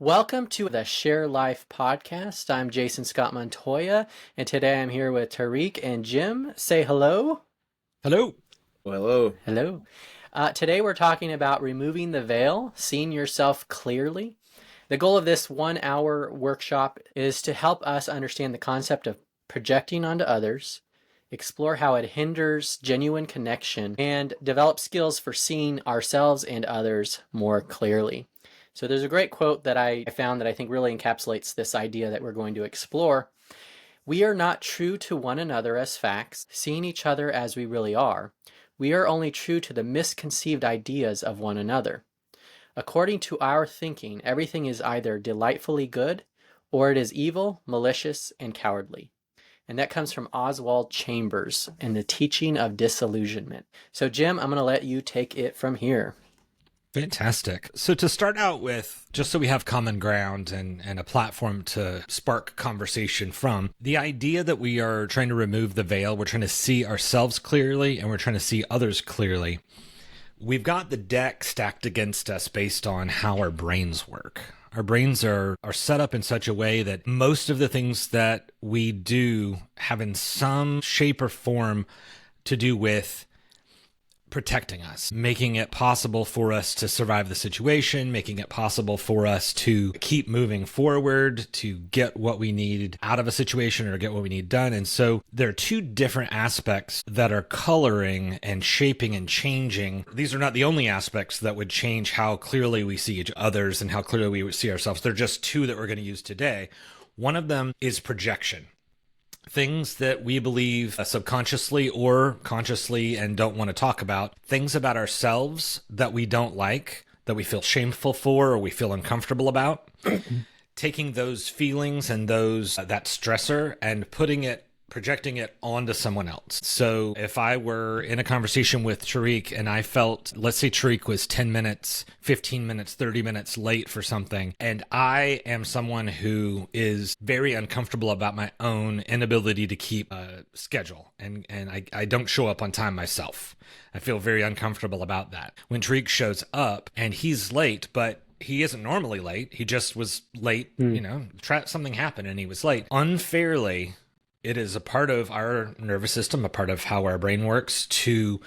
Welcome to the Share Life podcast. I'm Jason Scott Montoya, and today I'm here with Tariq and Jim. Say hello. Hello. Well, hello. Hello. Today we're talking about removing the veil, seeing yourself clearly. The goal of this 1 hour workshop is to help us understand the concept of projecting onto others, explore how it hinders genuine connection, and develop skills for seeing ourselves and others more clearly. So there's a great quote that I found that I think really encapsulates this idea that we're going to explore. We are not true to one another as facts, seeing each other as we really are. We are only true to the misconceived ideas of one another. According to our thinking, everything is either delightfully good or it is evil, malicious, and cowardly. And that comes from Oswald Chambers and the teaching of disillusionment. So Jim, I'm going to let you take it from here. Fantastic. So to start out with, just so we have common ground and a platform to spark conversation from, the idea that we are trying to remove the veil, we're trying to see ourselves clearly and we're trying to see others clearly. We've got the deck stacked against us based on how our brains work. Our brains are set up in such a way that most of the things that we do have in some shape or form to do with protecting us, making it possible for us to survive the situation, making it possible for us to keep moving forward, to get what we need out of a situation or get what we need done. And so there are two different aspects that are coloring and shaping and changing. These are not the only aspects that would change how clearly we see each others and how clearly we see ourselves. They're just two that we're going to use today. One of them is projection. Things that we believe subconsciously or consciously and don't want to talk about, things about ourselves that we don't like, that we feel shameful for or we feel uncomfortable about, taking those feelings and that stressor and projecting it onto someone else. So if I were in a conversation with Tariq and I felt, let's say Tariq was 10 minutes, 15 minutes, 30 minutes late for something, and I am someone who is very uncomfortable about my own inability to keep a schedule, and I don't show up on time myself. I feel very uncomfortable about that. When Tariq shows up and he's late, but he isn't normally late, he just was late, something happened and he was late. Unfairly, it is a part of our nervous system, a part of how our brain works, to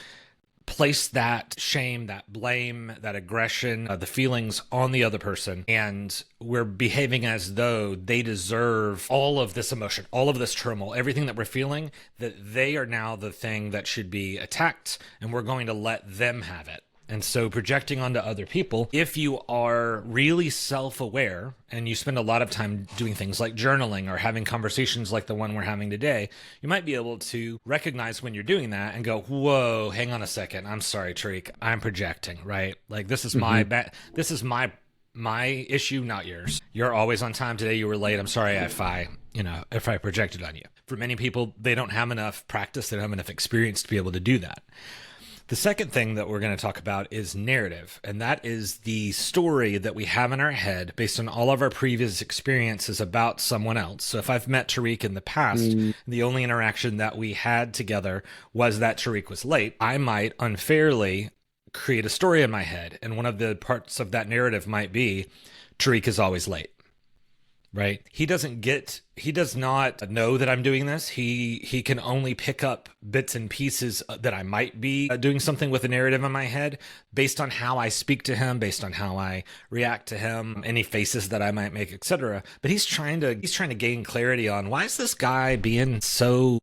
place that shame, that blame, that aggression, the feelings on the other person. And we're behaving as though they deserve all of this emotion, all of this turmoil, everything that we're feeling, that they are now the thing that should be attacked, and we're going to let them have it. And so projecting onto other people, if you are really self-aware and you spend a lot of time doing things like journaling or having conversations like the one we're having today, you might be able to recognize when you're doing that and go, whoa, hang on a second. I'm sorry, Tariq. I'm projecting, right? Like this is this is my issue, not yours. You're always on time. Today you were late. I'm sorry if I projected on you. For many people, they don't have enough practice. They don't have enough experience to be able to do that. The second thing that we're going to talk about is narrative, and that is the story that we have in our head based on all of our previous experiences about someone else. So if I've met Tariq in the past, the only interaction that we had together was that Tariq was late, I might unfairly create a story in my head, and one of the parts of that narrative might be Tariq is always late. Right? He does not know that I'm doing this. He can only pick up bits and pieces that I might be doing something with a narrative in my head based on how I speak to him, based on how I react to him, any faces that I might make, etc. But he's trying to gain clarity on why is this guy being so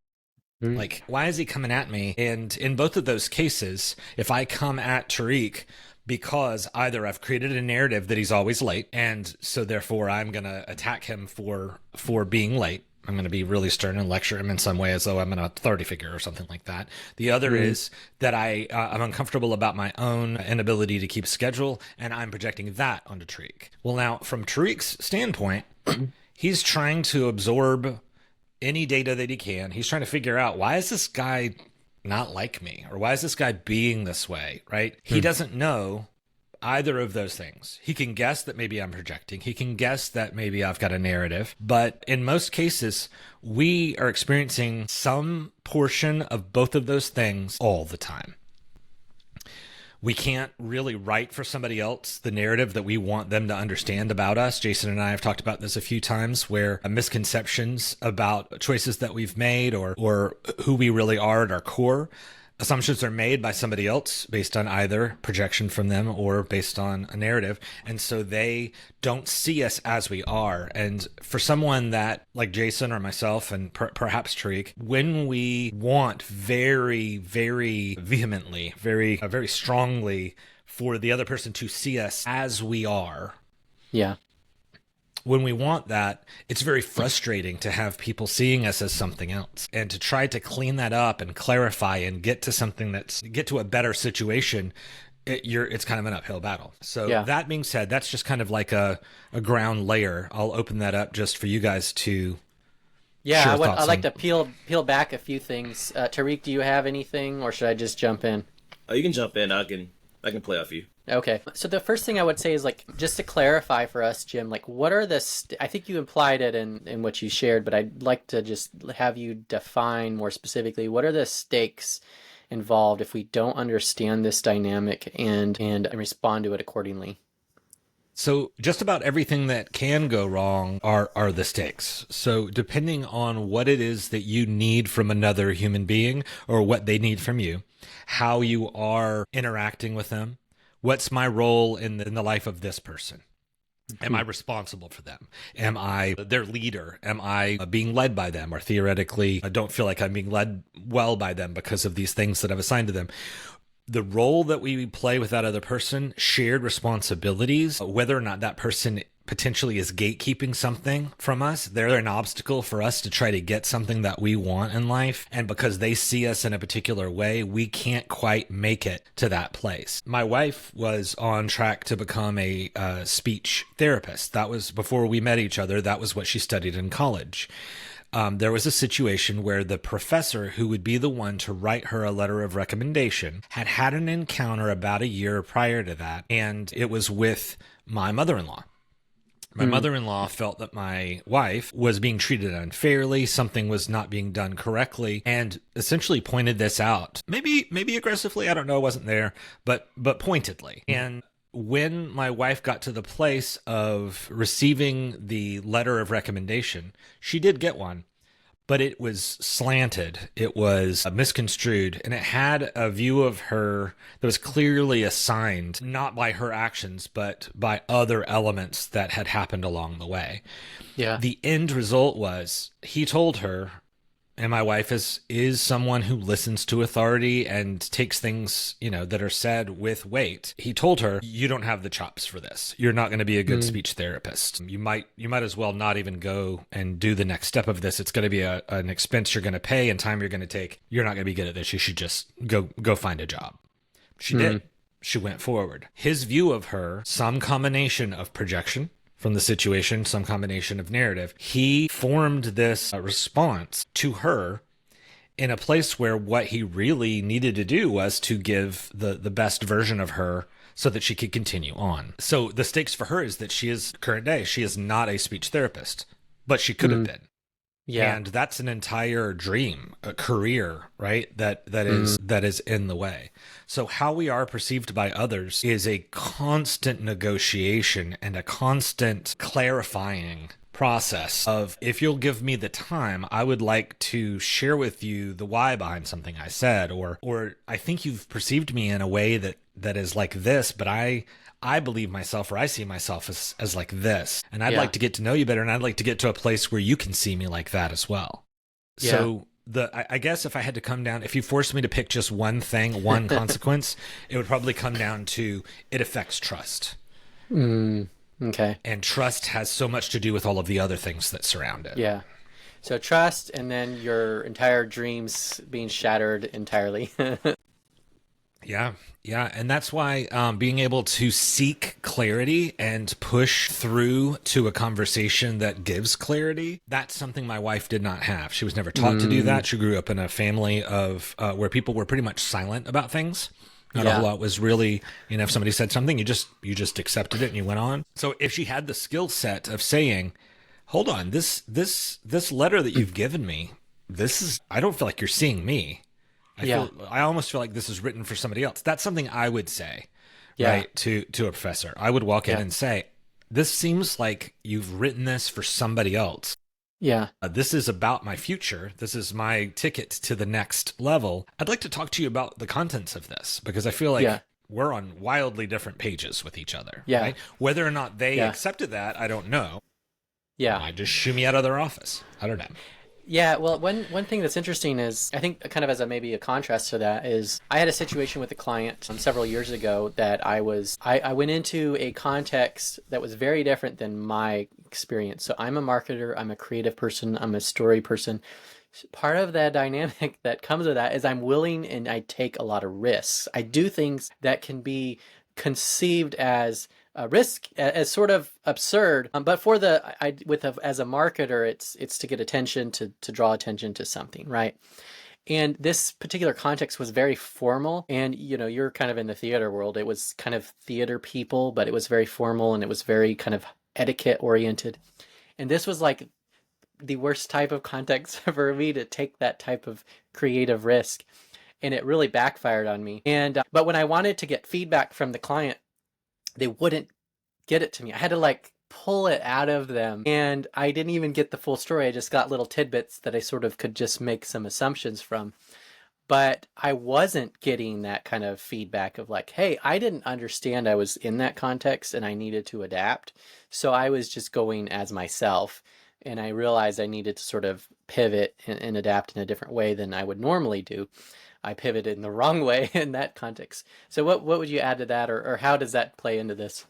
why is he coming at me? And in both of those cases, if I come at Tariq because either I've created a narrative that he's always late, and so therefore I'm going to attack him for being late. I'm going to be really stern and lecture him in some way as though I'm an authority figure or something like that. The other is that I'm uncomfortable about my own inability to keep schedule, and I'm projecting that onto Tariq. Well, now, from Tariq's standpoint, he's trying to absorb any data that he can. He's trying to figure out, why is this guy not like me? Or why is this guy being this way, right? He doesn't know either of those things. He can guess that maybe I'm projecting. He can guess that maybe I've got a narrative. But in most cases, we are experiencing some portion of both of those things all the time. We can't really write for somebody else the narrative that we want them to understand about us. Jason and I have talked about this a few times, where misconceptions about choices that we've made or who we really are at our core, assumptions are made by somebody else based on either projection from them or based on a narrative. And so they don't see us as we are. And for someone that, like Jason or myself and perhaps Tariq, when we want very, very vehemently, very strongly for the other person to see us as we are, Yeah. when we want that, it's very frustrating to have people seeing us as something else, and to try to clean that up and clarify and get to a better situation. It's kind of an uphill battle. So That being said, that's just kind of like a ground layer. I'll open that up just for you guys to. Yeah, I'd like to peel back a few things. Tariq, do you have anything, or should I just jump in? Oh, you can jump in. I can play off you. Okay. So the first thing I would say is, like, just to clarify for us, Jim, like, what are I think you implied it in what you shared, but I'd like to just have you define more specifically, what are the stakes involved if we don't understand this dynamic and respond to it accordingly? So just about everything that can go wrong are the stakes. So depending on what it is that you need from another human being or what they need from you, how you are interacting with them, what's my role in the life of this person? Am I responsible for them? Am I their leader? Am I being led by them? Or theoretically, I don't feel like I'm being led well by them because of these things that I've assigned to them. The role that we play with that other person, shared responsibilities, whether or not that person potentially is gatekeeping something from us, they're an obstacle for us to try to get something that we want in life. And because they see us in a particular way, we can't quite make it to that place. My wife was on track to become a speech therapist. That was before we met each other. That was what she studied in college. There was a situation where the professor who would be the one to write her a letter of recommendation had an encounter about a year prior to that, and it was with my mother-in-law. My mother-in-law felt that my wife was being treated unfairly, something was not being done correctly, and essentially pointed this out. Maybe aggressively, I don't know, I wasn't there, but pointedly. And when my wife got to the place of receiving the letter of recommendation, she did get one, but it was slanted, it was misconstrued, and it had a view of her that was clearly assigned, not by her actions, but by other elements that had happened along the way. Yeah. The end result was he told her, and my wife is someone who listens to authority and takes things, that are said with weight. He told her, you don't have the chops for this. You're not going to be a good speech therapist. You might as well not even go and do the next step of this. It's going to be an expense you're going to pay and time you're going to take. You're not going to be good at this. You should just go find a job. She did. She went forward. His view of her, some combination of projection from the situation, some combination of narrative, he formed this response to her in a place where what he really needed to do was to give the best version of her so that she could continue on. So the stakes for her is that she is not a speech therapist, but she could have been. Yeah. And that's an entire dream, a career, right? That is in the way. So how we are perceived by others is a constant negotiation and a constant clarifying process of, if you'll give me the time, I would like to share with you the why behind something I said, or I think you've perceived me in a way that is like this, but I believe myself, or I see myself as like this, and I'd like to get to know you better, and I'd like to get to a place where you can see me like that as well. Yeah. So I guess if I had to come down, if you forced me to pick just one thing, one consequence, it would probably come down to, it affects trust. Okay. And trust has so much to do with all of the other things that surround it. Yeah. So trust, and then your entire dreams being shattered entirely. Yeah. And that's why being able to seek clarity and push through to a conversation that gives clarity, that's something my wife did not have. She was never taught to do that. She grew up in a family of where people were pretty much silent about things. Not a whole lot was really, if somebody said something, you just accepted it and you went on. So if she had the skill set of saying, hold on, this letter that you've given me, I don't feel like you're seeing me. I almost feel like this is written for somebody else. That's something I would say, Yeah. right, to a professor. I would walk in Yeah. and say, this seems like you've written this for somebody else. Yeah. This is about my future. This is my ticket to the next level. I'd like to talk to you about the contents of this, because I feel like Yeah. we're on wildly different pages with each other. Yeah. Right? Whether or not they Yeah. accepted that, I don't know. Yeah. I just shoo me out of their office. I don't know. Yeah, well, one thing that's interesting is, I think kind of as maybe a contrast to that is, I had a situation with a client several years ago that I went into a context that was very different than my experience. So I'm a marketer, I'm a creative person, I'm a story person. Part of the dynamic that comes with that is I'm willing and I take a lot of risks. I do things that can be conceived as a risk, as sort of absurd, but for as a marketer, it's to get attention, to draw attention to something, right? And this particular context was very formal, and you're kind of in the theater world. It was kind of theater people, but it was very formal and it was very kind of etiquette oriented. And this was like the worst type of context for me to take that type of creative risk, and it really backfired on me. And but when I wanted to get feedback from the client, they wouldn't get it to me. I had to like pull it out of them, and I didn't even get the full story. I just got little tidbits that I sort of could just make some assumptions from. But I wasn't getting that kind of feedback of like, hey, I didn't understand I was in that context and I needed to adapt. So I was just going as myself, and I realized I needed to sort of pivot and adapt in a different way than I would normally do. I pivoted in the wrong way in that context. So what would you add to that, or how does that play into this?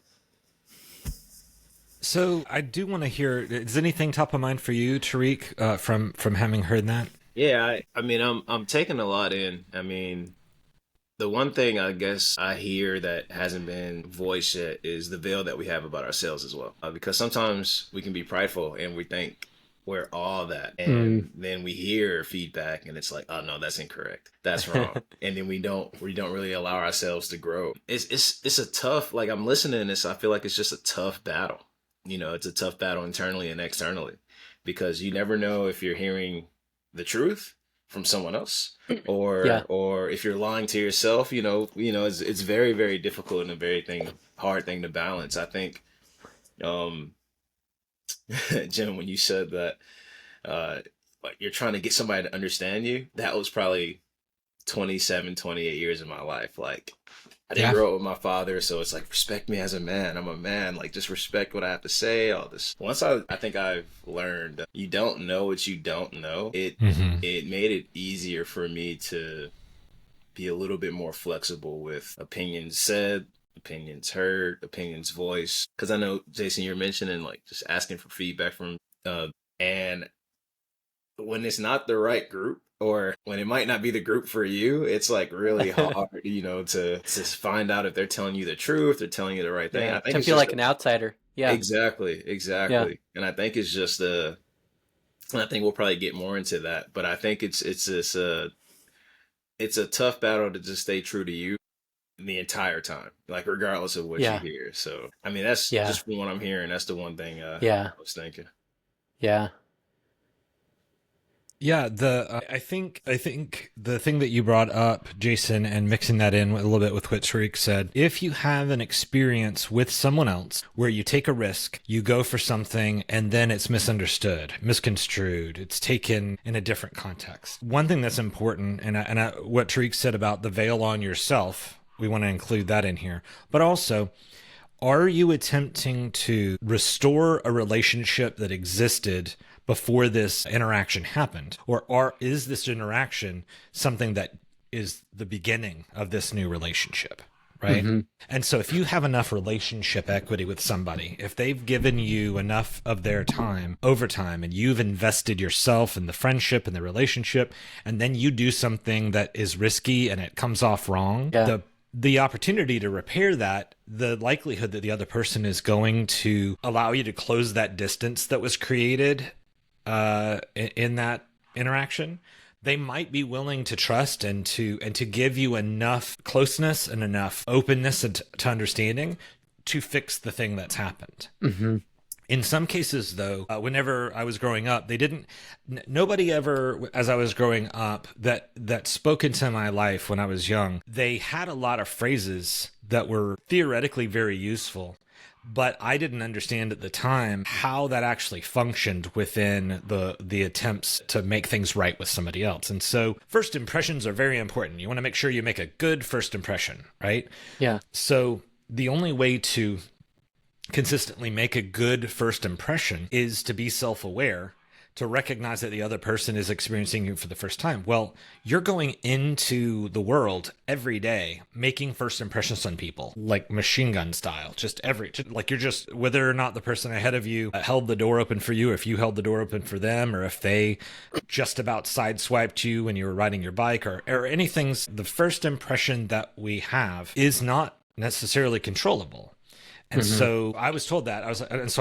So I do want to hear, is anything top of mind for you, Tariq, from having heard that? Yeah, I mean, I'm taking a lot in. I mean, the one thing I guess I hear that hasn't been voiced yet is the veil that we have about ourselves as well. Because sometimes we can be prideful and we think we're all that, and then we hear feedback and it's like, oh no, that's incorrect, that's wrong, and then we don't really allow ourselves to grow. It's a tough, like, I'm listening to this, I feel like it's just a tough battle. It's a tough battle internally and externally, because you never know if you're hearing the truth from someone else, or if you're lying to yourself. It's very, very difficult and a very hard thing to balance. I think, Jim, when you said that, like, you're trying to get somebody to understand you, that was probably 27, 28 years of my life. Like, I didn't grow up with my father, so it's like, respect me as a man. I'm a man. Like, just respect what I have to say, all this. Once I think I've learned you don't know what you don't know, it made it easier for me to be a little bit more flexible with opinions said, opinions heard, opinions voiced. Because I know, Jason, you're mentioning, like, just asking for feedback from, and when it's not the right group, or when it might not be the group for you, it's like really hard, to find out if they're telling you the truth, they're telling you the right thing. Yeah, I think to it's feel just like an outsider. Yeah. Exactly. Yeah. And I think it's just and I think we'll probably get more into that, but I think it's a tough battle to just stay true to you the entire time, like, regardless of what you hear. So, I mean, that's just from what I'm hearing. That's the one thing I was thinking. Yeah. Yeah, I think the thing that you brought up, Jason, and mixing that in a little bit with what Tariq said, if you have an experience with someone else where you take a risk, you go for something, and then it's misunderstood, misconstrued, it's taken in a different context. One thing that's important, and what Tariq said about the veil on yourself, we want to include that in here, but also, are you attempting to restore a relationship that existed before this interaction happened? Or is this interaction something that is the beginning of this new relationship, right? Mm-hmm. And so if you have enough relationship equity with somebody, if they've given you enough of their time over time, and you've invested yourself in the friendship and the relationship, and then you do something that is risky and it comes off wrong, the opportunity to repair that, the likelihood that the other person is going to allow you to close that distance that was created in that interaction, they might be willing to trust and to give you enough closeness and enough openness and to understanding to fix the thing that's happened. Mm-hmm. In some cases, though, whenever I was growing up, nobody ever, as I was growing up, that spoke into my life when I was young, they had a lot of phrases that were theoretically very useful, but I didn't understand at the time how that actually functioned within the attempts to make things right with somebody else. And so first impressions are very important. You want to make sure you make a good first impression, right? Yeah. So the only way to consistently make a good first impression is to be self-aware, to recognize that the other person is experiencing you for the first time. Well, you're going into the world every day making first impressions on people, like machine gun style, like you're just, whether or not the person ahead of you held the door open for you, if you held the door open for them, or if they just about sideswiped you when you were riding your bike, or anything, the first impression that we have is not necessarily controllable. And so I was told that. I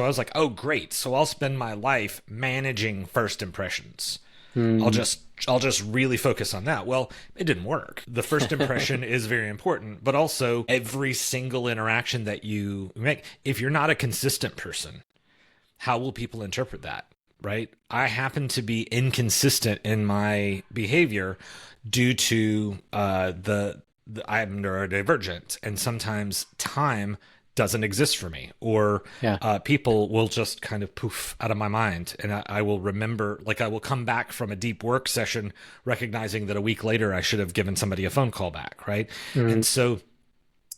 was like, oh, great. So I'll spend my life managing first impressions. I'll just really focus on that. Well, it didn't work. The first impression is very important, but also every single interaction that you make, if you're not a consistent person, how will people interpret that? Right? I happen to be inconsistent in my behavior due to I'm neurodivergent, and sometimes time doesn't exist for me, or people will just kind of poof out of my mind, and I will remember, like I will come back from a deep work session recognizing that a week later I should have given somebody a phone call back, right? And so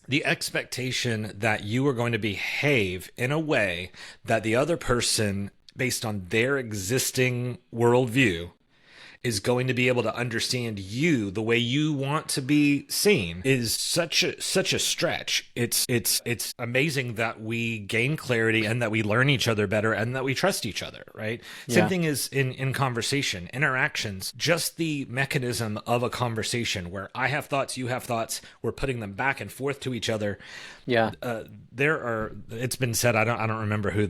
the expectation that you are going to behave in a way that the other person, based on their existing worldview, is going to be able to understand you the way you want to be seen is such a stretch. It's amazing that we gain clarity and that we learn each other better and that we trust each other, right? Yeah. Same thing is in conversation, interactions, just the mechanism of a conversation where I have thoughts, you have thoughts, we're putting them back and forth to each other. Yeah. It's been said, I don't remember who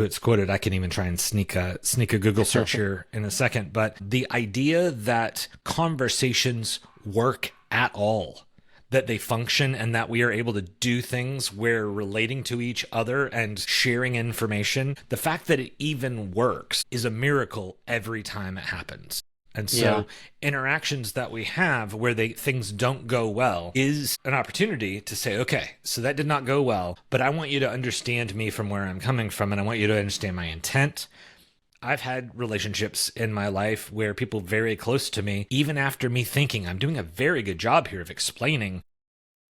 it's quoted. I can even try and sneak a Google search here in a second, but the idea that conversations work at all, that they function, and that we are able to do things where relating to each other and sharing information, the fact that it even works is a miracle every time it happens. And so interactions that we have where things don't go well is an opportunity to say, okay, so that did not go well, but I want you to understand me from where I'm coming from, and I want you to understand my intent. I've had relationships in my life where people very close to me, even after me thinking I'm doing a very good job here of explaining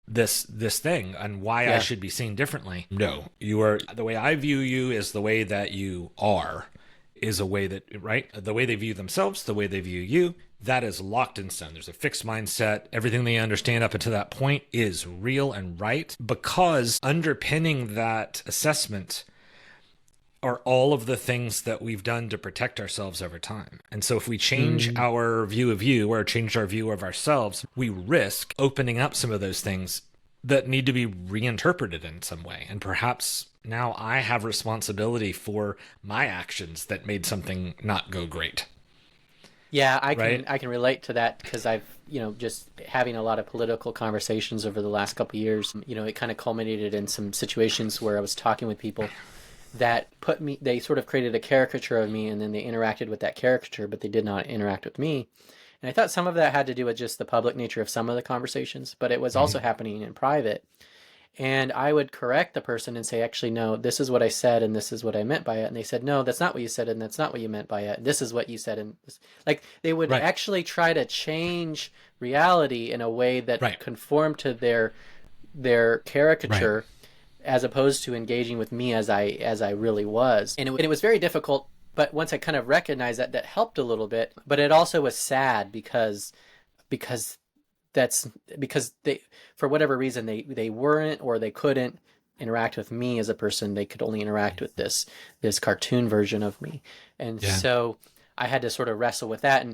this thing and why I should be seen differently. No, the way I view you is the way that you are. Is a way that, right? The way they view themselves, the way they view you, that is locked in stone. There's a fixed mindset. Everything they understand up until that point is real and right, because underpinning that assessment are all of the things that we've done to protect ourselves over time. And so if we change our view of you or change our view of ourselves, we risk opening up some of those things that need to be reinterpreted in some way. And perhaps now I have responsibility for my actions that made something not go great. Yeah, I can relate to that because I've, just having a lot of political conversations over the last couple of years, it kind of culminated in some situations where I was talking with people that they sort of created a caricature of me, and then they interacted with that caricature, but they did not interact with me. And I thought some of that had to do with just the public nature of some of the conversations, but it was also happening in private. And I would correct the person and say, actually, no, this is what I said, and this is what I meant by it. And they said, no, that's not what you said, and that's not what you meant by it. This is what you said. And like they would actually try to change reality in a way that conformed to their caricature, as opposed to engaging with me as I really was. And it was very difficult. But once I kind of recognized that helped a little bit. But it also was sad because they, for whatever reason, they weren't or they couldn't interact with me as a person. They could only interact with this cartoon version of me. And so I had to sort of wrestle with that,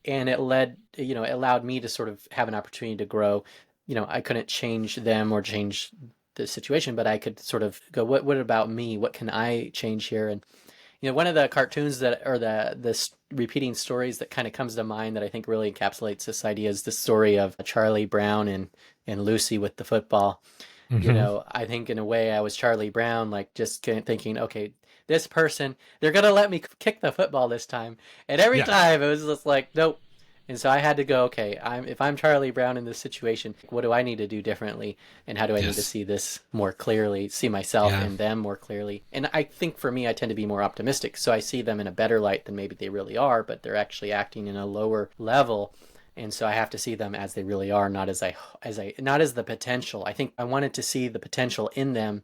and it allowed me to sort of have an opportunity to grow. I couldn't change them or change the situation, but I could sort of go, what about me? What can I change here? And one of the cartoons the repeating stories that kind of comes to mind that I think really encapsulates this idea is the story of Charlie Brown and Lucy with the football. I think in a way I was Charlie Brown, like just thinking, okay, this person, they're going to let me kick the football this time. And every Yeah. time it was just like, nope. And so I had to go, okay, if I'm Charlie Brown in this situation, what do I need to do differently? And how do I need to Yes. see this more clearly, see myself Yeah. and them more clearly? And I think for me, I tend to be more optimistic. So I see them in a better light than maybe they really are, but they're actually acting in a lower level. And so I have to see them as they really are, not not as the potential. I think I wanted to see the potential in them,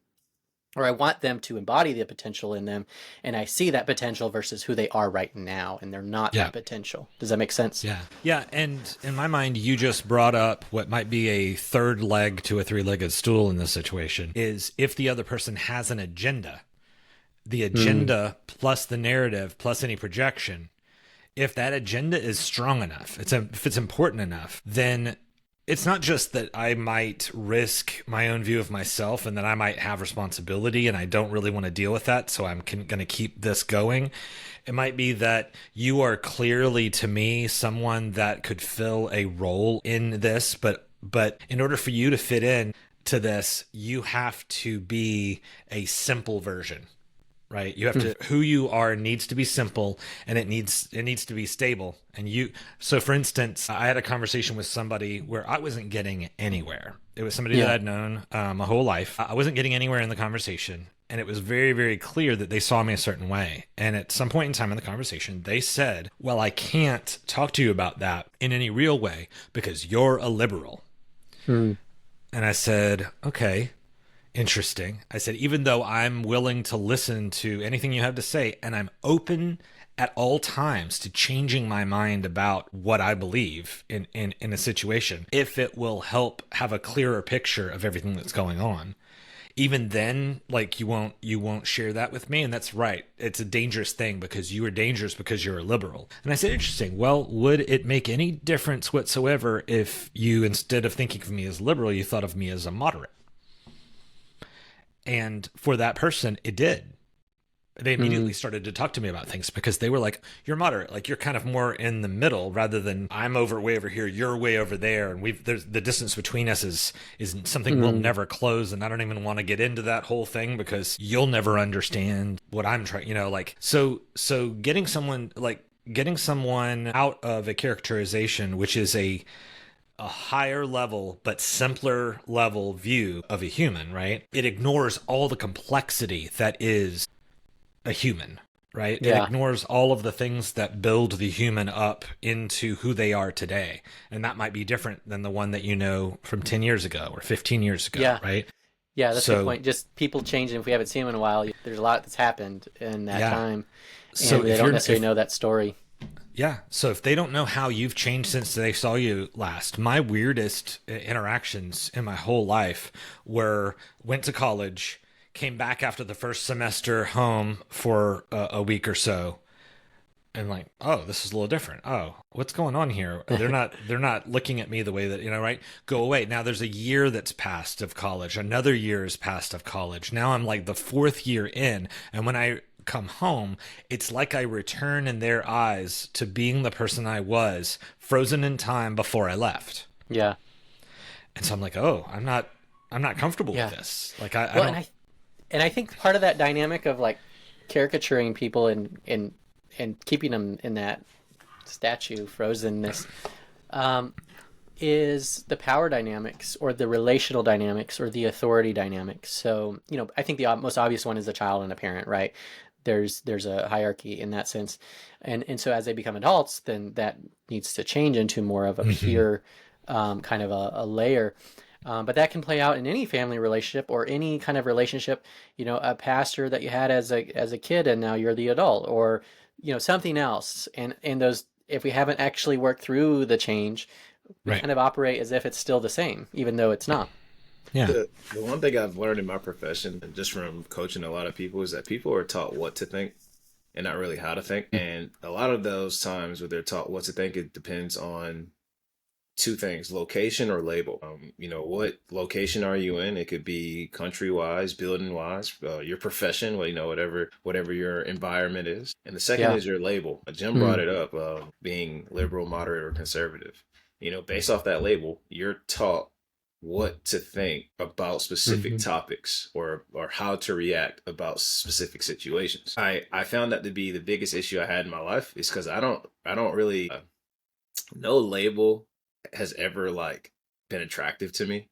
or I want them to embody the potential in them, and I see that potential versus who they are right now, and they're not Yeah. that potential. Does that make sense? Yeah. Yeah. And in my mind, you just brought up what might be a third leg to a three-legged stool in this situation is if the other person has an agenda, the agenda plus the narrative plus any projection, if that agenda is strong enough, if it's important enough, then it's not just that I might risk my own view of myself and that I might have responsibility and I don't really want to deal with that, so I'm going to keep this going. It might be that you are clearly, to me, someone that could fill a role in this, but in order for you to fit in to this, you have to be a simple version. Right. You have to, who you are needs to be simple, and it needs to be stable. So for instance, I had a conversation with somebody where I wasn't getting anywhere. It was somebody that I'd known my whole life. I wasn't getting anywhere in the conversation. And it was very, very clear that they saw me a certain way. And at some point in time in the conversation, they said, well, I can't talk to you about that in any real way because you're a liberal. And I said, okay. Interesting. I said, even though I'm willing to listen to anything you have to say, and I'm open at all times to changing my mind about what I believe in a situation, if it will help have a clearer picture of everything that's going on, even then, like you won't share that with me. And that's right. It's a dangerous thing because you are dangerous because you're a liberal. And I said, interesting. Well, would it make any difference whatsoever if you, instead of thinking of me as liberal, you thought of me as a moderate? And for that person, it did. They immediately started to talk to me about things because they were like, you're moderate, like you're kind of more in the middle rather than I'm way over here, you're way over there. And there's the distance between us is something we'll never close. And I don't even want to get into that whole thing because you'll never understand what I'm trying, so getting someone out of a characterization, which is a higher level but simpler level view of a human, right? It ignores all the complexity that is a human, right? Yeah. It ignores all of the things that build the human up into who they are today. And that might be different than the one that you know from 10 years ago or 15 years ago, right? Yeah, that's a good point. Just people changing. If we haven't seen them in a while, there's a lot that's happened in that time. And they don't necessarily know that story. Yeah. So if they don't know how you've changed since they saw you last, my weirdest interactions in my whole life went to college, came back after the first semester home for a week or so, and like, oh, this is a little different. Oh, what's going on here? They're not looking at me the way that, right? Go away. Now there's a year that's passed of college. Another year is passed of college. Now I'm like the fourth year in. And when I come home, it's like I return in their eyes to being the person I was, frozen in time before I left. Yeah. And so I'm like, oh, I'm not comfortable with this. Like I don't. And I think part of that dynamic of like caricaturing people and keeping them in that statue frozenness is the power dynamics or the relational dynamics or the authority dynamics. So, I think the most obvious one is a child and a parent, right? There's a hierarchy in that sense. And so as they become adults, then that needs to change into more of a peer kind of a layer. But that can play out in any family relationship or any kind of relationship, a pastor that you had as a kid and now you're the adult, or, something else. And those, if we haven't actually worked through the change, we kind of operate as if it's still the same, even though it's not. Yeah. The one thing I've learned in my profession, and just from coaching a lot of people, is that people are taught what to think and not really how to think. And a lot of those times where they're taught what to think, it depends on two things: location or label. What location are you in? It could be country wise, building wise, your profession, whatever your environment is. And the second is your label. Jim brought it up, being liberal, moderate, or conservative. Based off that label, you're taught what to think about specific Mm-hmm. topics or how to react about specific situations. I found that to be the biggest issue I had in my life is because I don't really no label has ever like been attractive to me.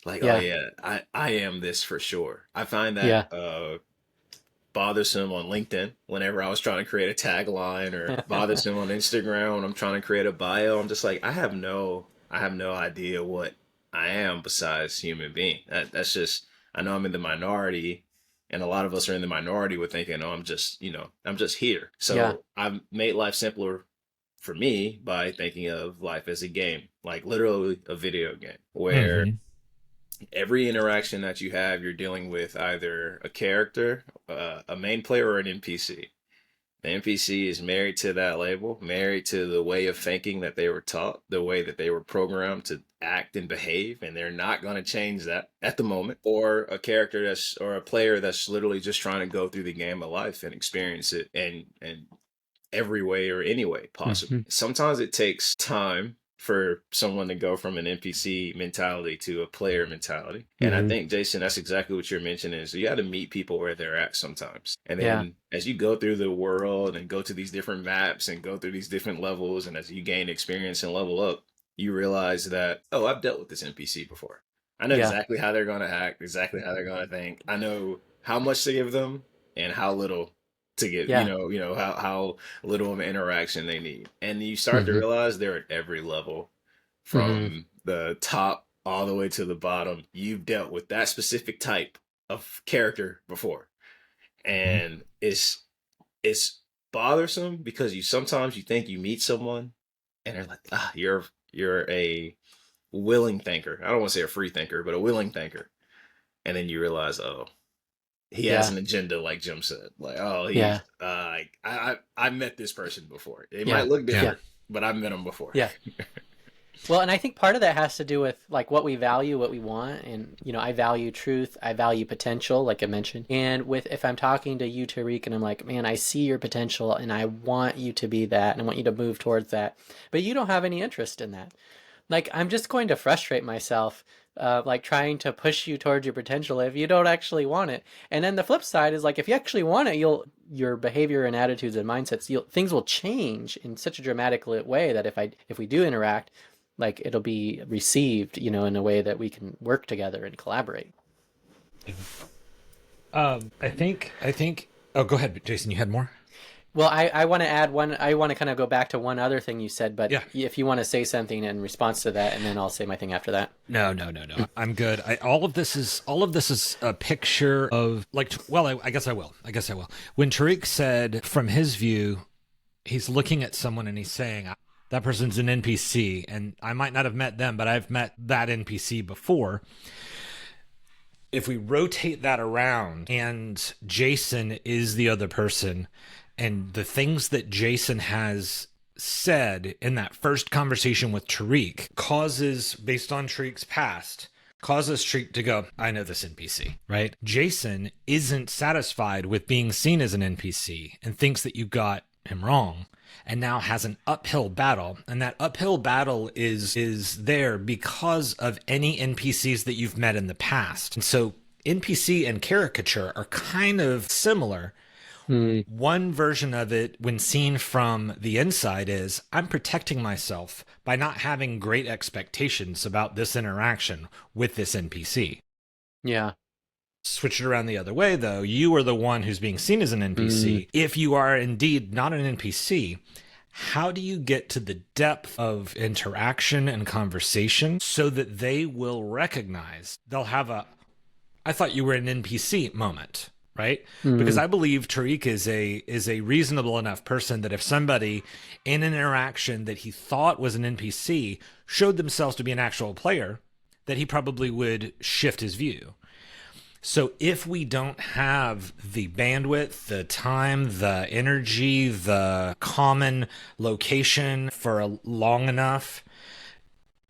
Like, oh Yeah. yeah, I am this for sure. I find that Yeah. bothersome on LinkedIn whenever I was trying to create a tagline, or bothersome on Instagram when I'm trying to create a bio. I'm just like, I have no idea what I am besides human being. That's just, I know I'm in the minority, and a lot of us are in the minority with thinking, oh, I'm just here. Yeah. So I've made life simpler for me by thinking of life as a game, like literally a video game, where Mm-hmm. every interaction that you have, you're dealing with either a character, a main player, or an NPC. The NPC is married to that label, married to the way of thinking that they were taught, the way that they were programmed to act and behave, and they're not going to change that at the moment. Or a character or a player that's literally just trying to go through the game of life and experience it and every way or any way possible. Mm-hmm. Sometimes it takes time for someone to go from an NPC mentality to a player mentality. And I Mm-hmm. think, Jason, that's exactly what you're mentioning is you got to meet people where they're at sometimes. And Yeah. then as you go through the world and go to these different maps and go through these different levels, and as you gain experience and level up, you realize that, oh, I've dealt with this NPC before. I know Yeah. exactly how they're going to act, exactly how they're going to think. I know how much to give them and how little to give, Yeah. how little of an interaction they need. And you start to Mm-hmm. realize they're at every level Mm-hmm. from the top all the way to the bottom. You've dealt with that specific type of character before. And it's bothersome because sometimes you think you meet someone and they're like, you're a willing thinker. I don't want to say a free thinker, but a willing thinker. And then you realize, oh, he has Yeah. an agenda, like Jim said. Like, oh, Yeah. I met this person before. It Yeah. might look Yeah. Yeah. different, but I've met him before. Yeah. Well, and I think part of that has to do with like what we value, what we want, and I value truth, I value potential, like I mentioned. And with if I'm talking to you, Tariq, and I'm like, man, I see your potential, and I want you to be that, and I want you to move towards that, but you don't have any interest in that. Like I'm just going to frustrate myself, like trying to push you towards your potential if you don't actually want it. And then the flip side is like if you actually want it, your behavior and attitudes and mindsets, things will change in such a dramatic way that if we do interact, like it'll be received, in a way that we can work together and collaborate. I think. Oh, go ahead, Jason. You had more. Well, I want to add one. I want to kind of go back to one other thing you said, but Yeah. if you want to say something in response to that, and then I'll say my thing after that. No, no, no, no. I'm good. All of this is a picture of like. Well, I guess I will. I guess I will. When Tariq said, from his view, he's looking at someone and he's saying that person's an NPC, and I might not have met them, but I've met that NPC before. If we rotate that around and Jason is the other person, and the things that Jason has said in that first conversation with Tariq causes, based on Tariq's past, causes Tariq to go, I know this NPC, right? Jason isn't satisfied with being seen as an NPC and thinks that you got him wrong, and now has an uphill battle. And that uphill battle is there because of any NPCs that you've met in the past. And so NPC and caricature are kind of similar. One version of it, when seen from the inside, is I'm protecting myself by not having great expectations about this interaction with this NPC. Yeah. Switch it around the other way, though. You are the one who's being seen as an NPC. If you are indeed not an NPC, how do you get to the depth of interaction and conversation so that they will recognize, they'll have a, I thought you were an NPC moment, right? Because I believe Tariq is a reasonable enough person that if somebody in an interaction that he thought was an NPC showed themselves to be an actual player, that he probably would shift his view. So if we don't have the bandwidth, the time, the energy, the common location for long enough,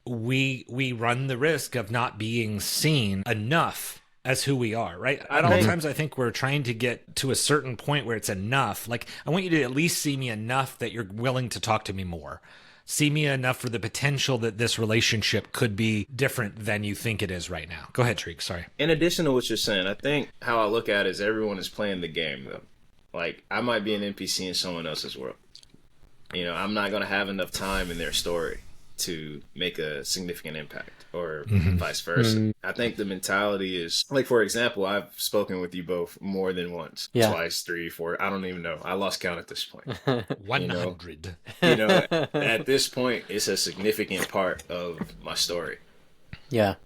we run the risk of not being seen enough as who we are, right? At all times, I think we're trying to get to a certain point where it's enough. Like, I want you to at least see me enough that you're willing to talk to me more. see me enough for the potential that this relationship could be different than you think it is right now. Go ahead, Tariq. Sorry. In addition to what you're saying, I think how I look at it is everyone is playing the game, though. Like, I might be an NPC in someone else's world. You know, I'm not going to have enough time in their story to make a significant impact, or vice versa. I think the mentality is, like, for example, I've spoken with you both more than once, twice, 3, 4. I don't even know. I lost count at this point. 100. You know, at this point, it's a significant part of my story. Yeah.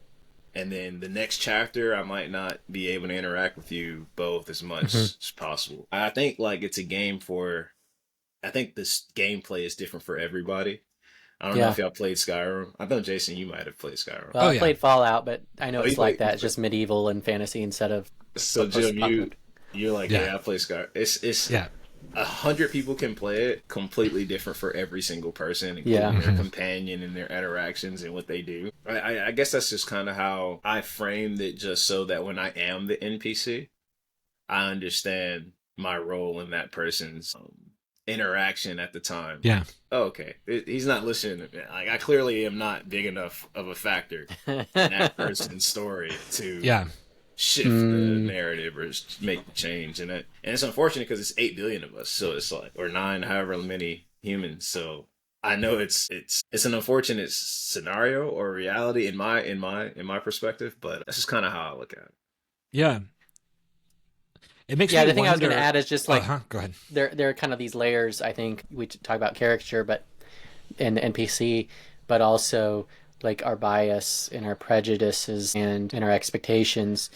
And then the next chapter, I might not be able to interact with you both as much as possible. I think, like, it's a game for... I think this gameplay is different for everybody. I don't know if y'all played Skyrim. I know, Jason, you might have played Skyrim. Well, I played Fallout, but I know it's like that. It's just medieval and fantasy instead of... So, Jim, you're like, I play Skyrim. It's 100 people can play it, completely different for every single person, including their companion and their interactions and what they do. I guess that's just kind of how I framed it, just so that when I am the NPC, I understand my role in that person's interaction at the time. Yeah. Oh, okay. He's not listening to me. Like, I clearly am not big enough of a factor in that person's story to shift the narrative or make the change. And it's unfortunate because it's 8 billion of us. So it's like, or 9, however many humans. So I know it's an unfortunate scenario or reality in my perspective, but that's just kind of how I look at it. Yeah. It makes me the thing wonder... I was going to add is just like, go ahead. There are kind of these layers. I think we talk about caricature, but in NPC, but also like our bias and our prejudices and our expectations,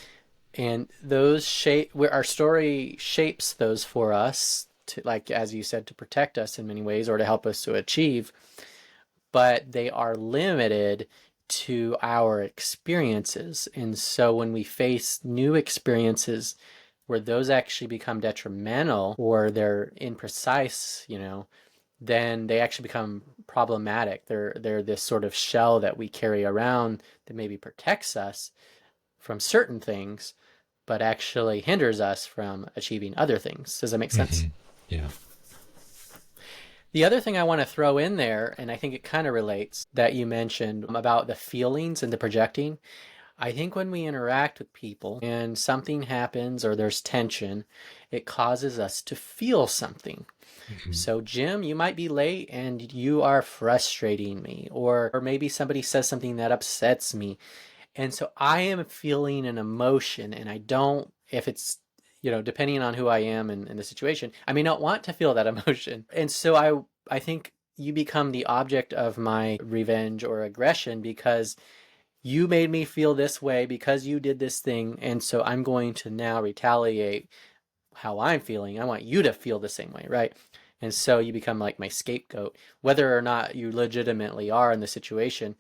and those where our story shapes those for us to, like, as you said, to protect us in many ways or to help us to achieve, but they are limited to our experiences. And so when we face new experiences where those actually become detrimental or they're imprecise, then they actually become problematic. They're this sort of shell that we carry around that maybe protects us from certain things, but actually hinders us from achieving other things. Does that make sense? Yeah. The other thing I want to throw in there, and I think it kind of relates, that you mentioned about the feelings and the projecting. I think when we interact with people and something happens or there's tension, it causes us to feel something. So, Jim, you might be late and you are frustrating me, or maybe somebody says something that upsets me. And so I am feeling an emotion, and I don't, if it's, depending on who I am in the situation, I may not want to feel that emotion. And so I think you become the object of my revenge or aggression because you made me feel this way because you did this thing, and so I'm going to now retaliate how I'm feeling. I want you to feel the same way, right? And so you become like my scapegoat, whether or not you legitimately are in the situation,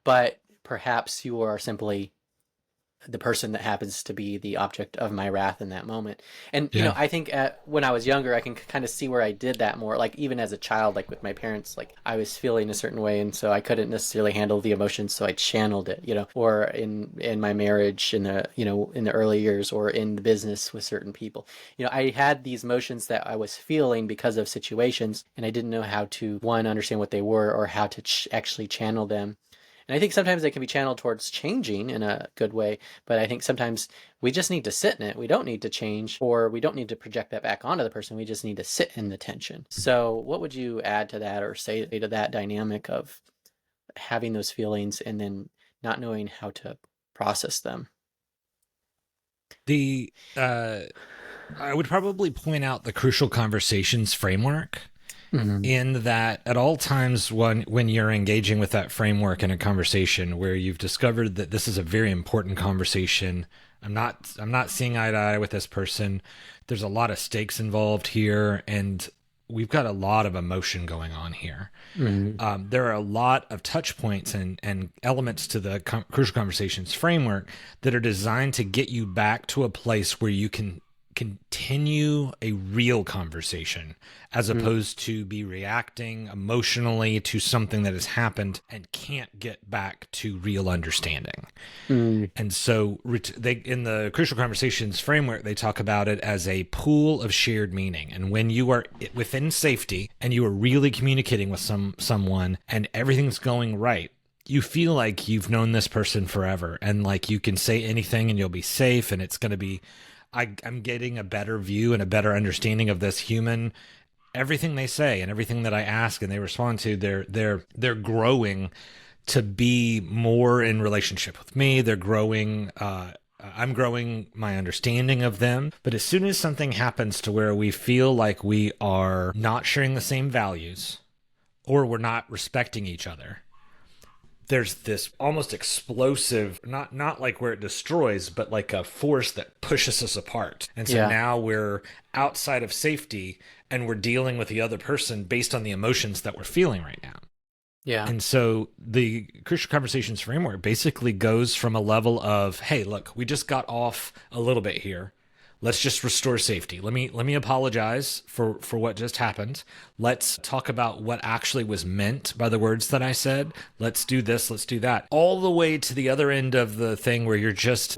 but perhaps you are simply the person that happens to be the object of my wrath in that moment. And, I think when I was younger, I can kind of see where I did that more, like even as a child, like with my parents, like I was feeling a certain way. And so I couldn't necessarily handle the emotions. So I channeled it, or in my marriage in the early years, or in the business with certain people, I had these emotions that I was feeling because of situations, and I didn't know how to, one, understand what they were, or how to actually channel them. And I think sometimes they can be channeled towards changing in a good way, but I think sometimes we just need to sit in it. We don't need to change, or we don't need to project that back onto the person. We just need to sit in the tension. So what would you add to that, or say to that dynamic of having those feelings and then not knowing how to process them? I would probably point out the Crucial Conversations framework. In that at all times when you're engaging with that framework in a conversation where you've discovered that this is a very important conversation, I'm not seeing eye to eye with this person, there's a lot of stakes involved here, and we've got a lot of emotion going on here. There are a lot of touch points and elements to the Crucial Conversations framework that are designed to get you back to a place where you can continue a real conversation as opposed to be reacting emotionally to something that has happened and can't get back to real understanding. And so they, in the Crucial Conversations framework, they talk about it as a pool of shared meaning. And when you are within safety and you are really communicating with someone and everything's going right, you feel like you've known this person forever, and like you can say anything and you'll be safe, and it's going to be, I'm getting a better view and a better understanding of this human. Everything they say and everything that I ask and they respond to, they're growing to be more in relationship with me. They're growing. I'm growing my understanding of them. But as soon as something happens to where we feel like we are not sharing the same values, or we're not respecting each other, there's this almost explosive, not like where it destroys, but like a force that pushes us apart. And so now we're outside of safety and we're dealing with the other person based on the emotions that we're feeling right now. Yeah. And so the Crucial Conversations framework basically goes from a level of, hey, look, we just got off a little bit here. Let's just restore safety. Let me apologize for what just happened. Let's talk about what actually was meant by the words that I said. Let's do this. Let's do that. All the way to the other end of the thing where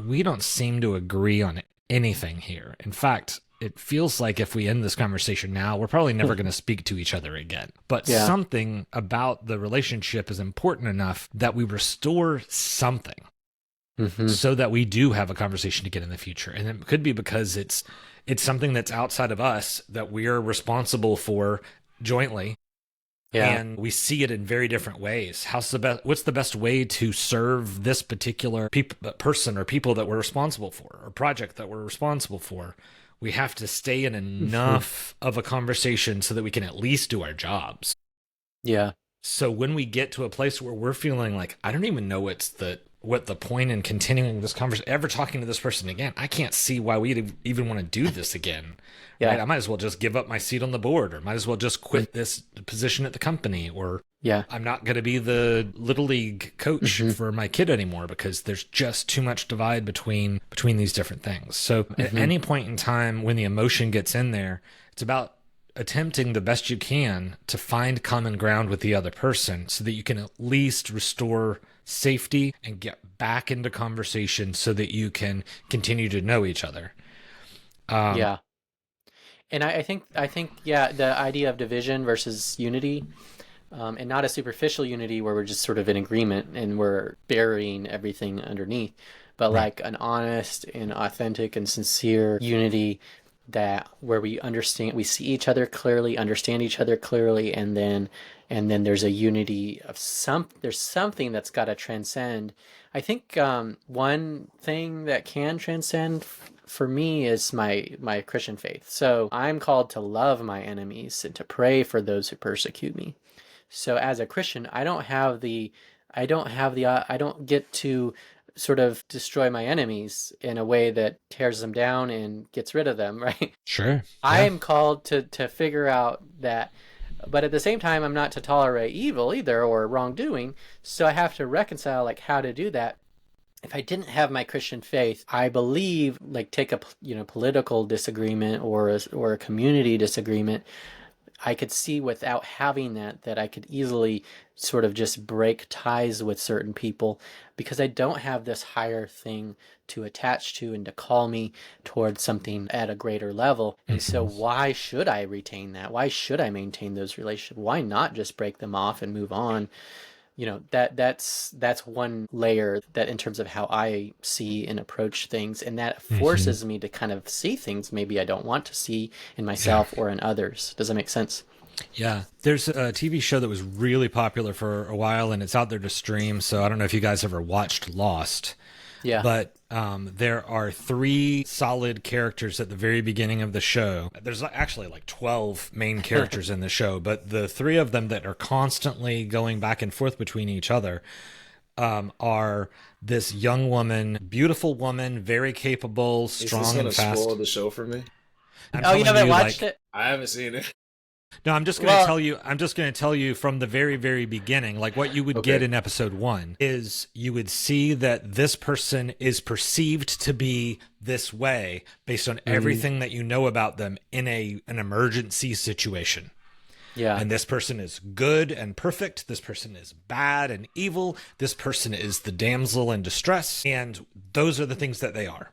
we don't seem to agree on anything here. In fact, it feels like if we end this conversation now, we're probably never going to speak to each other again. But something about the relationship is important enough that we restore something. So that we do have a conversation again in the future. And it could be because it's something that's outside of us that we're responsible for jointly. Yeah. And we see it in very different ways. What's the best way to serve this particular person or people that we're responsible for, or project that we're responsible for? We have to stay in enough of a conversation so that we can at least do our jobs. Yeah. So when we get to a place where we're feeling like, I don't even know what the point in continuing this conversation, ever talking to this person again, I can't see why we even want to do this again. Yeah. Right? I might as well just give up my seat on the board, or might as well just quit this position at the company, or I'm not going to be the little league coach for my kid anymore because there's just too much divide between these different things. So at any point in time when the emotion gets in there, it's about attempting the best you can to find common ground with the other person so that you can at least restore safety and get back into conversation so that you can continue to know each other. And I think the idea of division versus unity, and not a superficial unity where we're just sort of in agreement and we're burying everything underneath, but like an honest and authentic and sincere unity that where we see each other clearly, understand each other clearly, and then there's a unity of there's something that's got to transcend. I think one thing that can transcend for me is my Christian faith. So I'm called to love my enemies and to pray for those who persecute me. So as a Christian, I don't get to sort of destroy my enemies in a way that tears them down and gets rid of them, right? Sure. I am called to figure out that, but at the same time, I'm not to tolerate evil either or wrongdoing. So I have to reconcile like how to do that. If I didn't have my Christian faith, I believe, like take a political disagreement or a community disagreement, I could see without having that I could easily sort of just break ties with certain people because I don't have this higher thing to attach to and to call me towards something at a greater level. And so why should I retain that? Why should I maintain those relationships? Why not just break them off and move on? That's one layer that in terms of how I see and approach things, and that forces me to kind of see things maybe I don't want to see in myself or in others. Does that make sense? Yeah. There's a TV show that was really popular for a while and it's out there to stream. So I don't know if you guys ever watched Lost. Yeah. But there are 3 solid characters at the very beginning of the show. There's actually like 12 main characters in the show, but the 3 of them that are constantly going back and forth between each other are this young woman, beautiful woman, very capable, strong and fast. Spoil the show for me? You haven't watched it? I haven't seen it. No, I'm just going to tell you. I'm just going to tell you from the very, very beginning. Like what you would get in episode 1 is you would see that this person is perceived to be this way based on everything that you know about them in an emergency situation. Yeah. And this person is good and perfect. This person is bad and evil. This person is the damsel in distress. And those are the things that they are.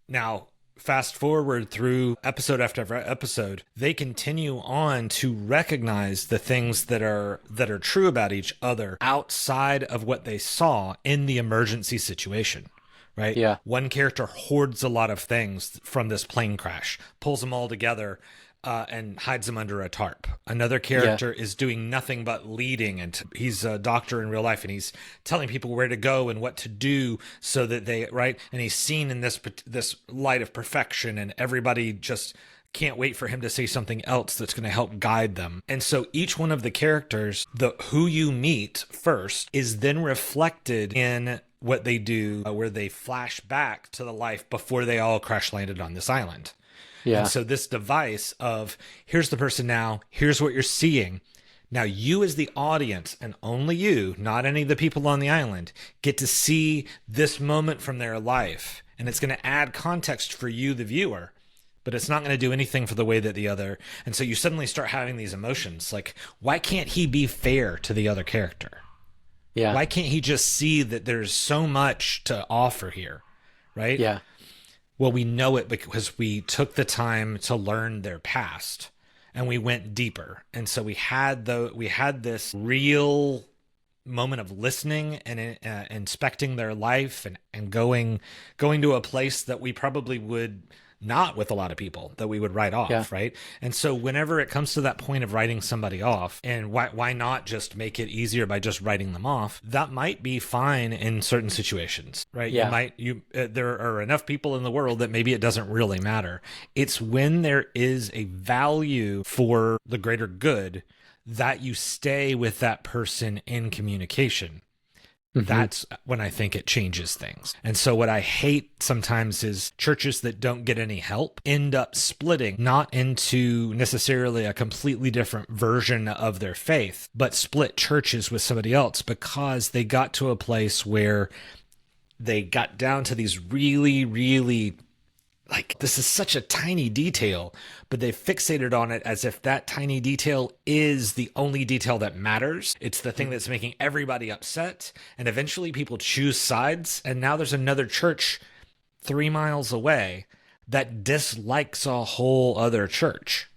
Now, fast forward through episode after episode, they continue on to recognize the things that are true about each other outside of what they saw in the emergency situation. Right? Yeah. One character hoards a lot of things from this plane crash, pulls them all together, and hides them under a tarp. Another character is doing nothing but leading, and he's a doctor in real life, and he's telling people where to go and what to do so that they, right? And he's seen in this light of perfection, and everybody just can't wait for him to say something else that's going to help guide them. And so each one of the characters, who you meet first, is then reflected in what they do, where they flash back to the life before they all crash landed on this island. Yeah. And so this device of here's the person now, here's what you're seeing. Now you as the audience, and only you, not any of the people on the island, get to see this moment from their life. And it's going to add context for you, the viewer, but it's not going to do anything for the way that the other. And so you suddenly start having these emotions like, why can't he be fair to the other character? Yeah. Why can't he just see that there's so much to offer here? Right? Yeah. Well, we know it because we took the time to learn their past and we went deeper. And so we had this real moment of listening and inspecting their life and going to a place that we probably would not with a lot of people, that we would write off, right? And so whenever it comes to that point of writing somebody off, and why not just make it easier by just writing them off? That might be fine in certain situations, right? Yeah. There are enough people in the world that maybe it doesn't really matter. It's when there is a value for the greater good that you stay with that person in communication. That's when I think it changes things. And so what I hate sometimes is churches that don't get any help end up splitting, not into necessarily a completely different version of their faith, but split churches with somebody else because they got to a place where they got down to these really, really, like, this is such a tiny detail, but they fixated on it as if that tiny detail is the only detail that matters. It's the thing that's making everybody upset. And eventually people choose sides. And now there's another church 3 miles away that dislikes a whole other church.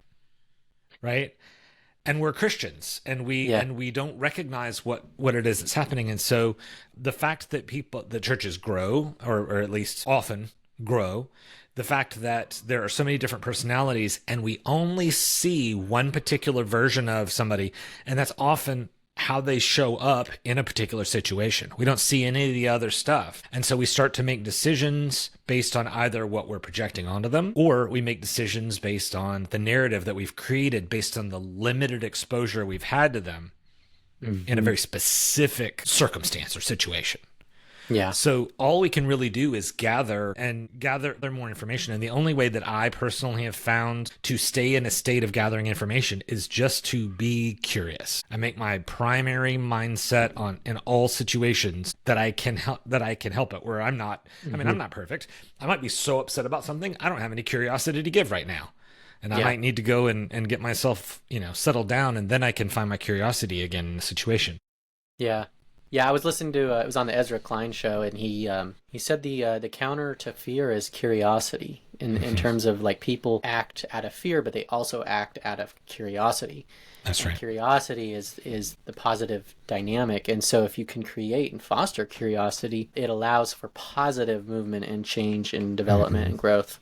Right? And we're Christians, and we don't recognize what it is that's happening. And so the fact that the churches grow, or at least often grow, the fact that there are so many different personalities and we only see one particular version of somebody, and that's often how they show up in a particular situation. We don't see any of the other stuff. And so we start to make decisions based on either what we're projecting onto them, or we make decisions based on the narrative that we've created based on the limited exposure we've had to them in a very specific circumstance or situation. Yeah. So all we can really do is gather more information. And the only way that I personally have found to stay in a state of gathering information is just to be curious. I make my primary mindset in all situations that I can help it, where I'm not, I mean, I'm not perfect. I might be so upset about something, I don't have any curiosity to give right now. And I might need to go and get myself, settled down, and then I can find my curiosity again in the situation. Yeah. Yeah, I was listening to it was on the Ezra Klein show, and he said the counter to fear is curiosity in terms of, like, people act out of fear, but they also act out of curiosity. That's right. Curiosity is the positive dynamic, and so if you can create and foster curiosity, it allows for positive movement and change and development and growth.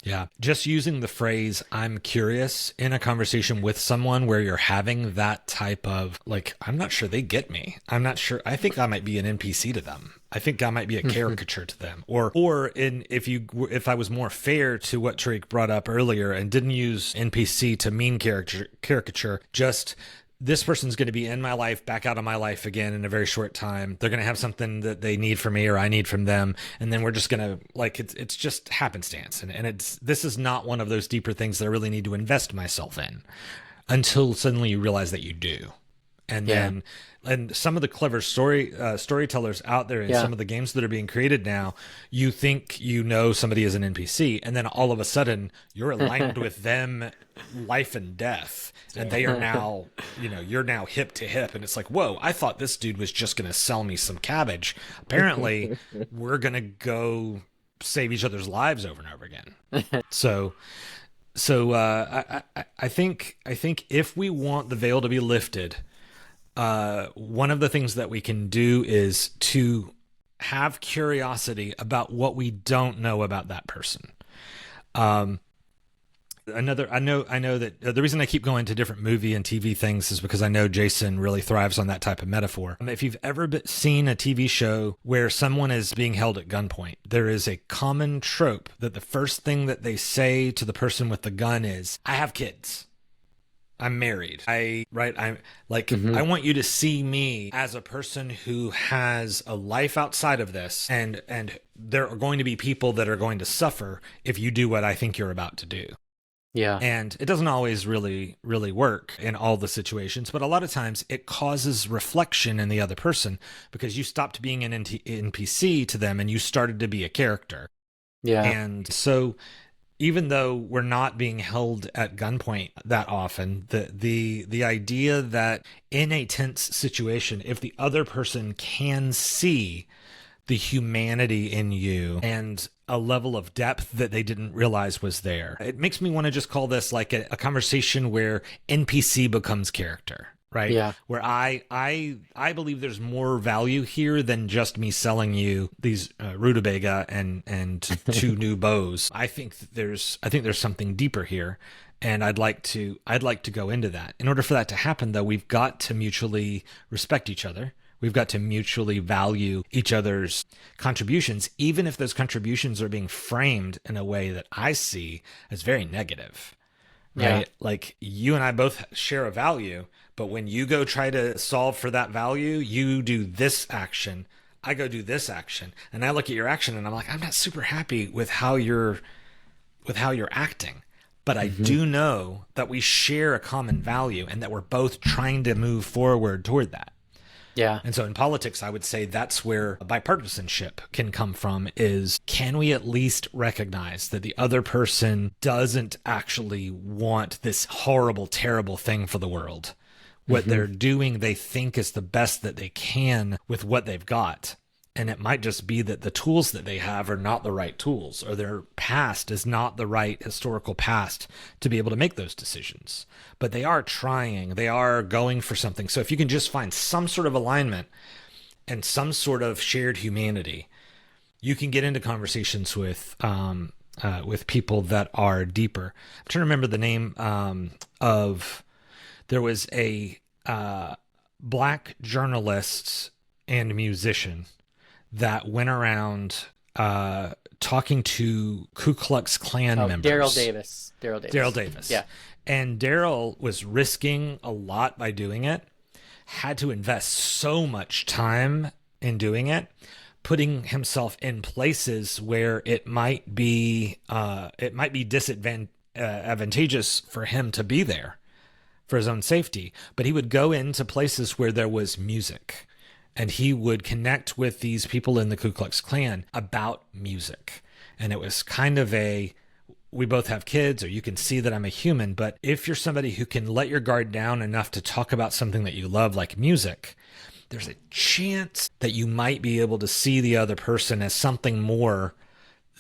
Yeah. Just using the phrase, I'm curious, in a conversation with someone where you're having that type of, like, I'm not sure they get me. I'm not sure. I think I might be an NPC to them. I think I might be a caricature to them. Or if I was more fair to what Tariq brought up earlier and didn't use NPC to mean caricature, just this person's going to be in my life, back out of my life again in a very short time. They're going to have something that they need from me or I need from them. And then we're just going to like, it's just happenstance. And this is not one of those deeper things that I really need to invest myself in until suddenly you realize that you do. And then, and some of the clever storytellers out there in some of the games that are being created now, you think you know somebody is an NPC, and then all of a sudden you're aligned with them, life and death, and they are now, you're now hip to hip, and it's like, whoa! I thought this dude was just going to sell me some cabbage. Apparently, we're going to go save each other's lives over and over again. So I think if we want the veil to be lifted, one of the things that we can do is to have curiosity about what we don't know about that person. I know that the reason I keep going to different movie and TV things is because I know Jason really thrives on that type of metaphor. If you've ever seen a TV show where someone is being held at gunpoint, there is a common trope that the first thing that they say to the person with the gun is, "I have kids. I'm married. I'm like, I want you to see me as a person who has a life outside of this, and there are going to be people that are going to suffer if you do what I think you're about to do." Yeah. And it doesn't always really work in all the situations, but a lot of times it causes reflection in the other person because you stopped being an NPC to them and you started to be a character. Yeah. And so even though we're not being held at gunpoint that often, the idea that in a tense situation, if the other person can see the humanity in you and a level of depth that they didn't realize was there, it makes me want to just call this like a conversation where NPC becomes character. Right. Yeah. Where I believe there's more value here than just me selling you these rutabaga and two new bows. I think there's something deeper here, and I'd like to go into that. In order for that to happen, though, we've got to mutually respect each other. We've got to mutually value each other's contributions, even if those contributions are being framed in a way that I see as very negative. Right? Yeah. Like you and I both share a value, but when you go try to solve for that value, you do this action, I go do this action, and I look at your action and I'm like, I'm not super happy with how you're acting. But I do know that we share a common value and that we're both trying to move forward toward that. Yeah. And so in politics, I would say that's where bipartisanship can come from, is can we at least recognize that the other person doesn't actually want this horrible, terrible thing for the world? What they're doing, they think is the best that they can with what they've got. And it might just be that the tools that they have are not the right tools, or their past is not the right historical past to be able to make those decisions. But they are trying, they are going for something. So if you can just find some sort of alignment and some sort of shared humanity, you can get into conversations with people that are deeper. I'm trying to remember the name of, there was a black journalist and musician that went around talking to Ku Klux Klan members. Daryl Davis. Yeah. And Daryl was risking a lot by doing it, had to invest so much time in doing it, putting himself in places where it might be disadvantageous for him to be there for his own safety. But he would go into places where there was music, and he would connect with these people in the Ku Klux Klan about music. And it was kind of we both have kids, or you can see that I'm a human. But if you're somebody who can let your guard down enough to talk about something that you love, like music, there's a chance that you might be able to see the other person as something more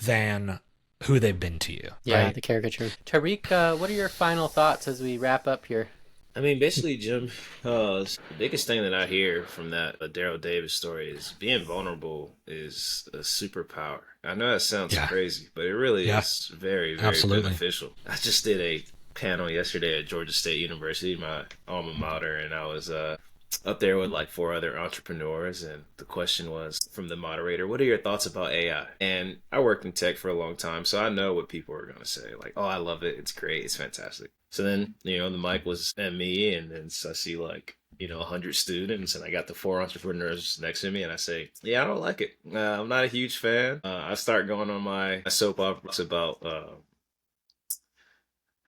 than who they've been to you. Yeah, right? The caricature. Tariq, what are your final thoughts as we wrap up here? I mean, basically, Jim, the biggest thing that I hear from that Daryl Davis story is being vulnerable is a superpower. I know that sounds crazy, but it really is very, very beneficial. I just did a panel yesterday at Georgia State University, my alma mater, and I was up there with like 4 other entrepreneurs, and the question was from the moderator, what are your thoughts about AI? And I worked in tech for a long time, so I know what people are going to say, like, oh, I love it, it's great, it's fantastic. So then, the mic was at me, and then I see like, 100 students, and I got the 4 entrepreneurs next to me, and I say, yeah, I don't like it. I'm not a huge fan. I start going on my soap operas about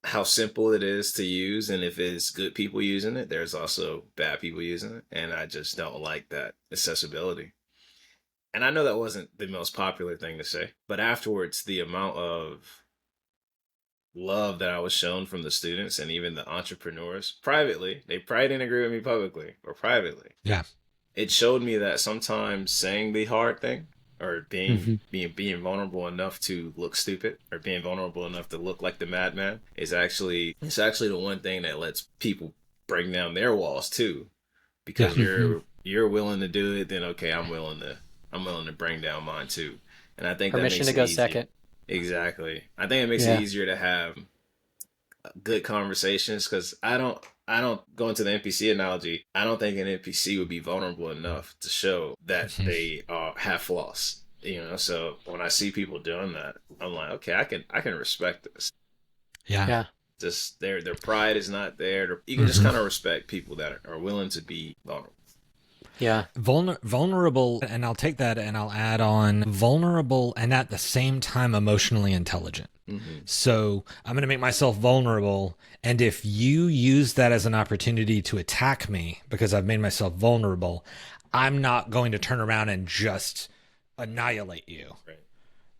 how simple it is to use, and if it's good people using it, there's also bad people using it, and I just don't like that accessibility. And I know that wasn't the most popular thing to say, but afterwards, the amount of love that I was shown from the students and even the entrepreneurs privately, they probably didn't agree with me publicly or privately. Yeah. It showed me that sometimes saying the hard thing, or Mm-hmm. being vulnerable enough to look stupid, or being vulnerable enough to look like the madman, is actually the one thing that lets people bring down their walls too. Because Yeah. you're willing to do it, then okay, I'm willing to bring down mine too. And I think that Permission makes to it go easier. second. Exactly. I think it makes it Yeah. easier to have good conversations, because I don't go into the NPC analogy. I don't think an NPC would be vulnerable enough to show that they have flaws. So when I see people doing that, I'm like, okay, I can respect this. Yeah. Yeah. Just their pride is not there. You can just kind of respect people that are willing to be vulnerable. Yeah. Vulnerable, and I'll take that and I'll add on vulnerable and at the same time emotionally intelligent. Mm-hmm. So I'm going to make myself vulnerable. And if you use that as an opportunity to attack me because I've made myself vulnerable, I'm not going to turn around and just annihilate you. Right.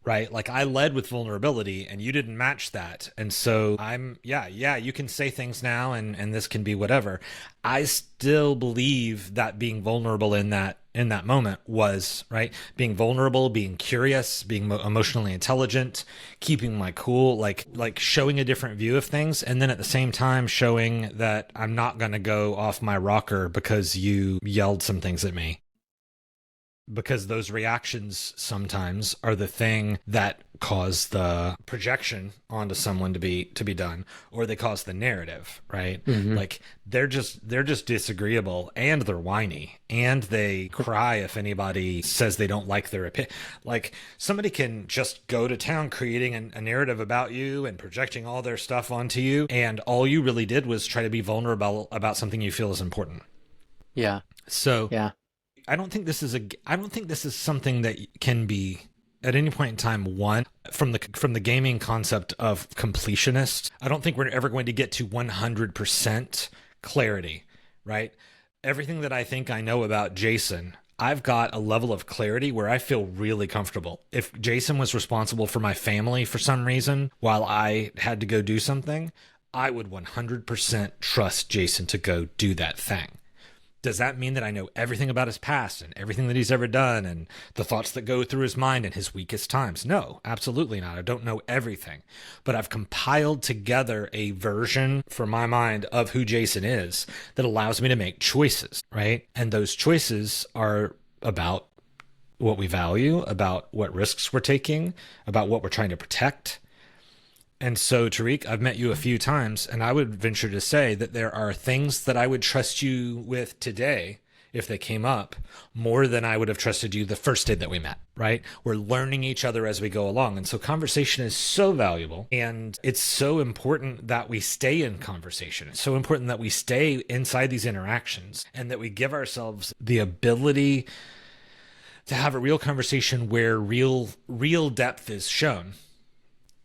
Right? Like I led with vulnerability and you didn't match that. And so you can say things now and this can be whatever. I still believe that being vulnerable in that moment was right. Being vulnerable, being curious, being emotionally intelligent, keeping my cool, like showing a different view of things. And then at the same time showing that I'm not going to go off my rocker because you yelled some things at me. Because those reactions sometimes are the thing that cause the projection onto someone to be done, or they cause the narrative, right? Mm-hmm. Like they're just disagreeable, and they're whiny, and they cry if anybody says they don't like their opinion. Like somebody can just go to town creating a narrative about you and projecting all their stuff onto you, and all you really did was try to be vulnerable about something you feel is important. Yeah. So Yeah. I don't think this is something that can be at any point in time won from the gaming concept of completionist. I don't think we're ever going to get to 100% clarity, right? Everything that I think I know about Jason, I've got a level of clarity where I feel really comfortable. If Jason was responsible for my family for some reason while I had to go do something, I would 100% trust Jason to go do that thing. Does that mean that I know everything about his past and everything that he's ever done and the thoughts that go through his mind in his weakest times? No, absolutely not. I don't know everything, but I've compiled together a version for my mind of who Jason is that allows me to make choices, right? And those choices are about what we value, about what risks we're taking, about what we're trying to protect. And so, Tariq, I've met you a few times, and I would venture to say that there are things that I would trust you with today if they came up more than I would have trusted you the first day that we met, right? We're learning each other as we go along. And so conversation is so valuable, and it's so important that we stay in conversation. It's so important that we stay inside these interactions and that we give ourselves the ability to have a real conversation where real depth is shown.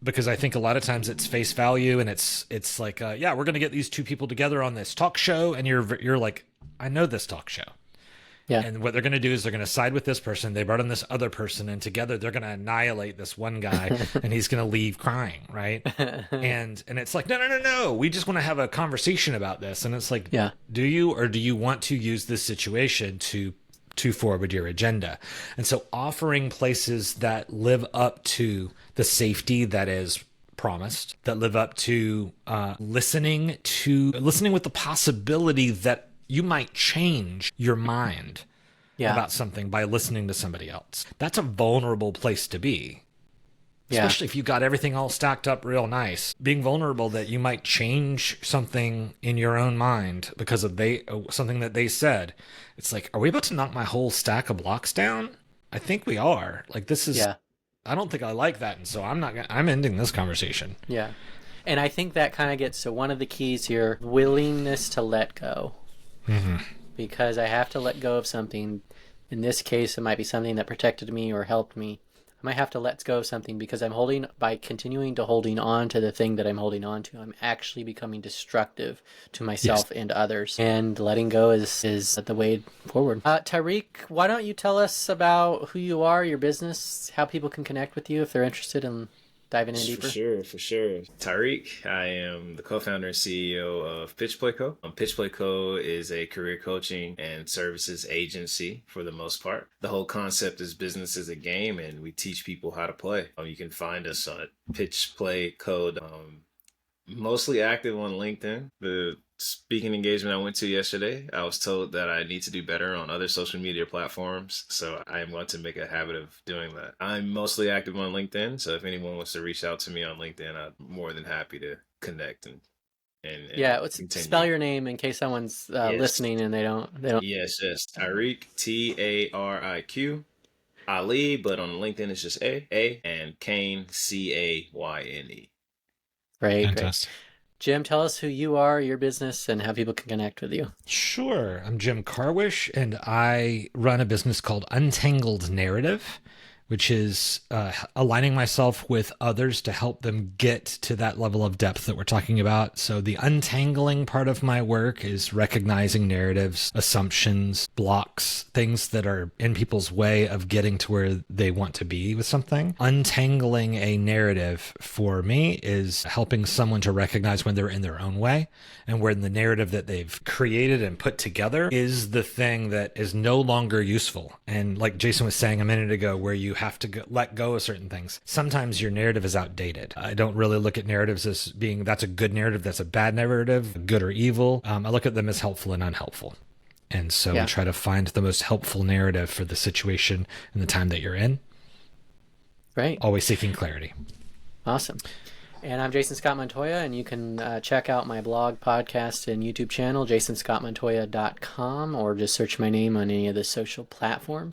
Because I think a lot of times it's face value and it's like, we're going to get these two people together on this talk show. And you're like, I know this talk show. Yeah. And what they're going to do is they're going to side with this person. They brought in this other person, and together they're going to annihilate this one guy and he's going to leave crying. Right. and it's like, no. We just want to have a conversation about this. And it's like, Yeah. do you want to use this situation to forward your agenda? And so offering places that live up to the safety that is promised, that live up to listening with the possibility that you might change your mind about something by listening to somebody else. That's a vulnerable place to be. Especially if you got everything all stacked up real nice. Being vulnerable that you might change something in your own mind because of something that they said. It's like, are we about to knock my whole stack of blocks down? I think we are. Like, this is... I don't think I like that, and so I'm ending this conversation. Yeah. And I think that kind of gets to one of the keys here, willingness to let go. Mm-hmm. Because I have to let go of something. In this case, it might be something that protected me or helped me. I might have to let go of something because by continuing to holding on to the thing that I'm holding on to, I'm actually becoming destructive to myself and others. And letting go is the way forward. Tariq, why don't you tell us about who you are, your business, how people can connect with you if they're interested in diving in deeper? For sure. Tariq, I am the co-founder and CEO of Pitch Play Co. Pitch Play Co. is a career coaching and services agency for the most part. The whole concept is business is a game, and we teach people how to play. You can find us on Pitch Play Co. Mostly active on LinkedIn. The speaking engagement I went to yesterday, I was told that I need to do better on other social media platforms. So I am going to make a habit of doing that. I'm mostly active on LinkedIn. So if anyone wants to reach out to me on LinkedIn, I'm more than happy to connect and yeah, let's continue. spell your name in case someone's listening and they don't. Yes. Tariq, Tariq. Ali, but on LinkedIn it's just A, and Kane, Cayne. Great. Fantastic. Jim, tell us who you are, your business, and how people can connect with you. Sure. I'm Jim Karwisch, and I run a business called Untangled Narrative, which is aligning myself with others to help them get to that level of depth that we're talking about. So the untangling part of my work is recognizing narratives, assumptions, blocks, things that are in people's way of getting to where they want to be with something. Untangling a narrative for me is helping someone to recognize when they're in their own way and when the narrative that they've created and put together is the thing that is no longer useful. And like Jason was saying a minute ago, where you have to let go of certain things. Sometimes your narrative is outdated. I don't really look at narratives as being that's a good narrative, that's a bad narrative, good or evil. I look at them as helpful and unhelpful. And so we try to find the most helpful narrative for the situation and the time that you're in. Right. Always seeking clarity. Awesome. And I'm Jason Scott Montoya, and you can check out my blog, podcast, and YouTube channel, jasonscottmontoya.com, or just search my name on any of the social platforms.